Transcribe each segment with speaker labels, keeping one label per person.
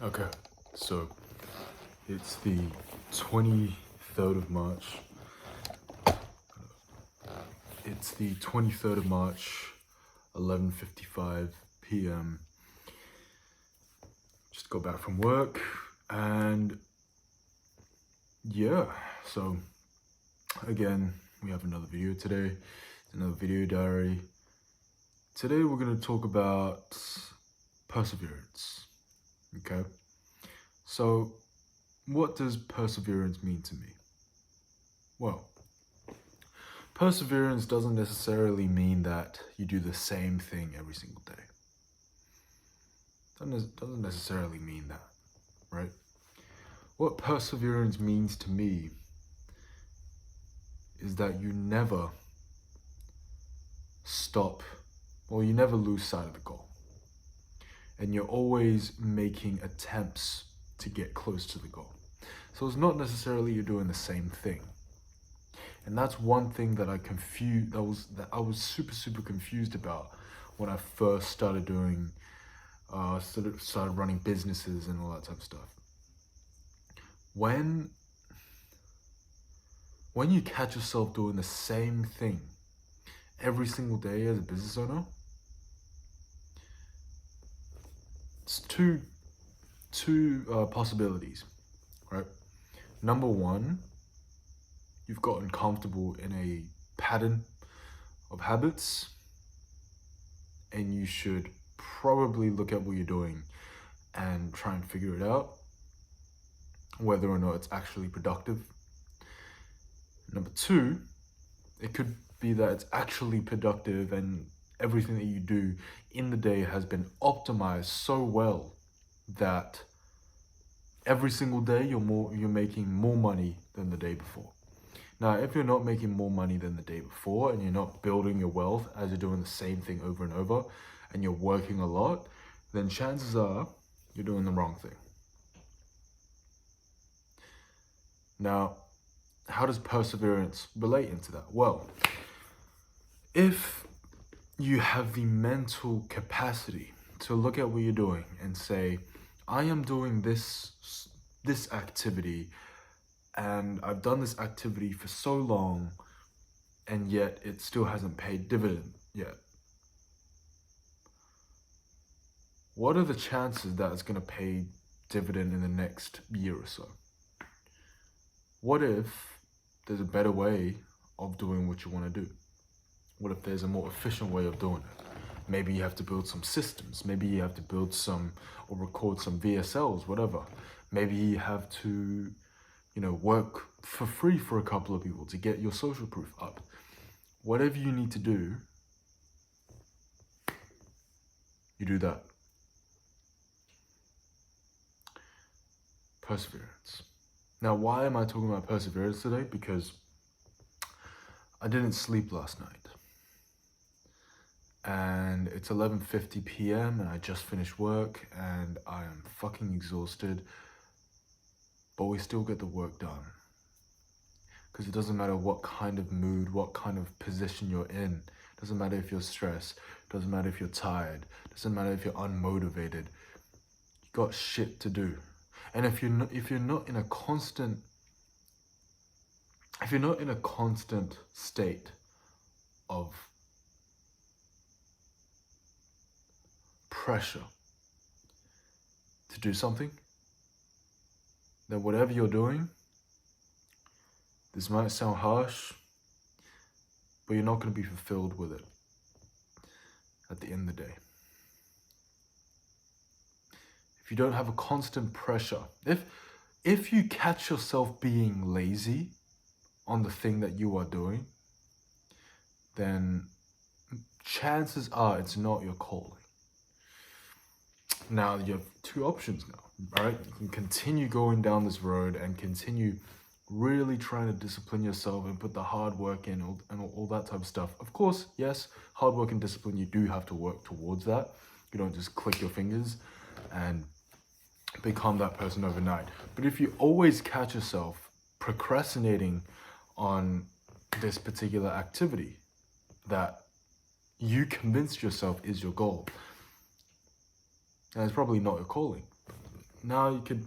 Speaker 1: Okay, so it's the 23rd of March. It's the 23rd of March, 11:55 p.m. Just got back from work and yeah, so again, we have another video today, another video diary. Today we're going to talk about perseverance, okay? So what does perseverance mean to me? Well, perseverance doesn't necessarily mean that you do the same thing every single day. Doesn't necessarily mean that, right? What perseverance means to me is that you never stop or you never lose sight of the goal. And you're always making attempts to get close to the goal. So it's not necessarily you're doing the same thing. And that's one thing that I was super confused about when I first started doing, started running businesses and all that type of stuff. When you catch yourself doing the same thing every single day as a business owner, it's two possibilities, right? Number one, you've gotten comfortable in a pattern of habits and you should probably look at what you're doing and try and figure it out, whether or not it's actually productive. Number two, it could be that it's actually productive and everything that you do in the day has been optimized so well that every single day you're making more money than the day before. Now, if you're not making more money than the day before and you're not building your wealth as you're doing the same thing over and over and you're working a lot, then chances are you're doing the wrong thing. Now, how does perseverance relate into that? Well, if you have the mental capacity to look at what you're doing and say, I am doing this activity and I've done this activity for so long and yet it still hasn't paid dividend yet. What are the chances that it's going to pay dividend in the next year or so? What if there's a better way of doing what you want to do? What if there's a more efficient way of doing it? Maybe you have to build some systems. Maybe you have to build some or record some VSLs, whatever. Maybe you have to, work for free for a couple of people to get your social proof up. Whatever you need to do, you do that. Perseverance. Now, why am I talking about perseverance today? Because I didn't sleep last night. And it's 11:50 p.m. and I just finished work and I am fucking exhausted. But we still get the work done. Because it doesn't matter what kind of mood, what kind of position you're in. It doesn't matter if you're stressed. It doesn't matter if you're tired. It doesn't matter if you're unmotivated. You got shit to do. And if you're not in a constant state of pressure to do something, then whatever you're doing, this might sound harsh, but you're not going to be fulfilled with it at the end of the day. If you don't have a constant pressure, if you catch yourself being lazy on the thing that you are doing, then chances are it's not your calling. Now you have two options now, right? You can continue going down this road and continue really trying to discipline yourself and put the hard work in and all that type of stuff. Of course, yes, hard work and discipline, you do have to work towards that. You don't just click your fingers and become that person overnight. But if you always catch yourself procrastinating on this particular activity that you convinced yourself is your goal, and it's probably not your calling. now you could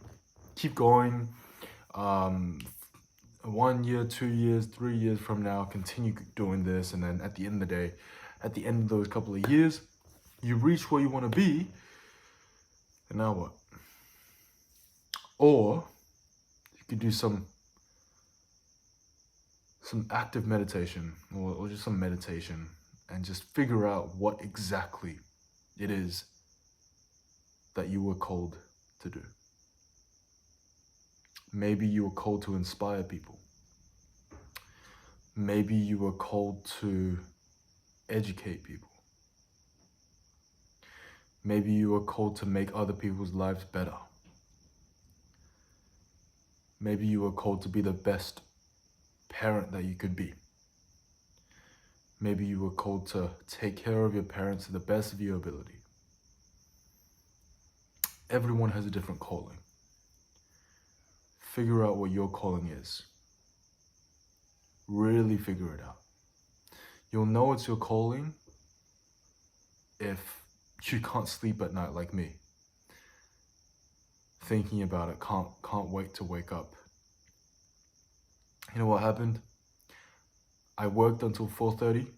Speaker 1: keep going. 1 year, 2 years, 3 years from now, continue doing this, and then at the end of the day, at the end of those couple of years, you reach where you want to be, and now what? Or you could do some active meditation, or just some meditation, and just figure out what exactly it is that you were called to do. Maybe you were called to inspire people. Maybe you were called to educate people. Maybe you were called to make other people's lives better. Maybe you were called to be the best parent that you could be. Maybe you were called to take care of your parents to the best of your ability. Everyone has a different calling. Figure out what your calling is. Really figure it out. You'll know it's your calling if you can't sleep at night like me. Thinking about it, can't wait to wake up. You know what happened? I worked until 4:30,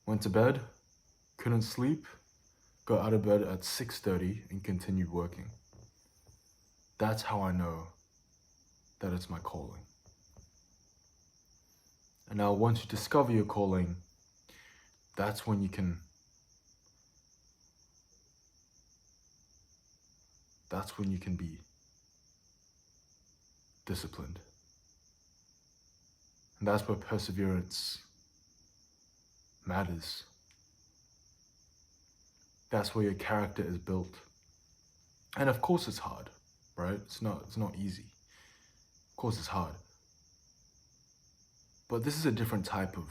Speaker 1: went to bed, couldn't sleep, got out of bed at 6:30 and continued working. That's how I know that it's my calling. And now once you discover your calling, that's when you can be disciplined. And that's where perseverance matters. That's where your character is built. And of course it's hard, right? It's not easy. Of course it's hard. But this is a different type of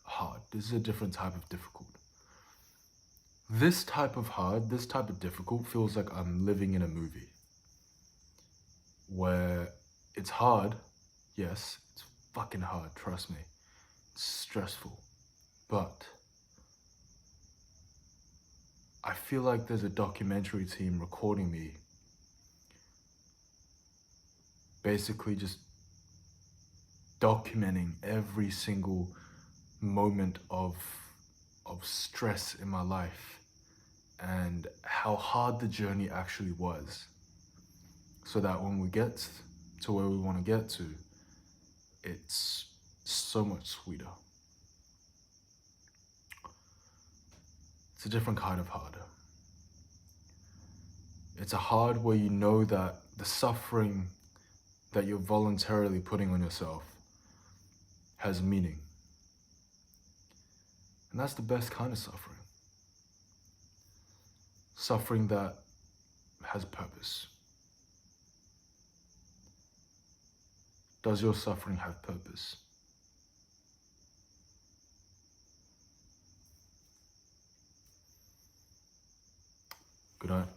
Speaker 1: hard. This is a different type of difficult. This type of hard, this type of difficult feels like I'm living in a movie where it's hard. Yes, it's fucking hard, trust me. It's stressful. But I feel like there's a documentary team recording me, basically just documenting every single moment of stress in my life and how hard the journey actually was, so that when we get to where we want to get to, it's so much sweeter. It's a different kind of hard. It's a hard where you know that the suffering that you're voluntarily putting on yourself has meaning. And that's the best kind of suffering. Suffering that has purpose. Does your suffering have purpose? Good night.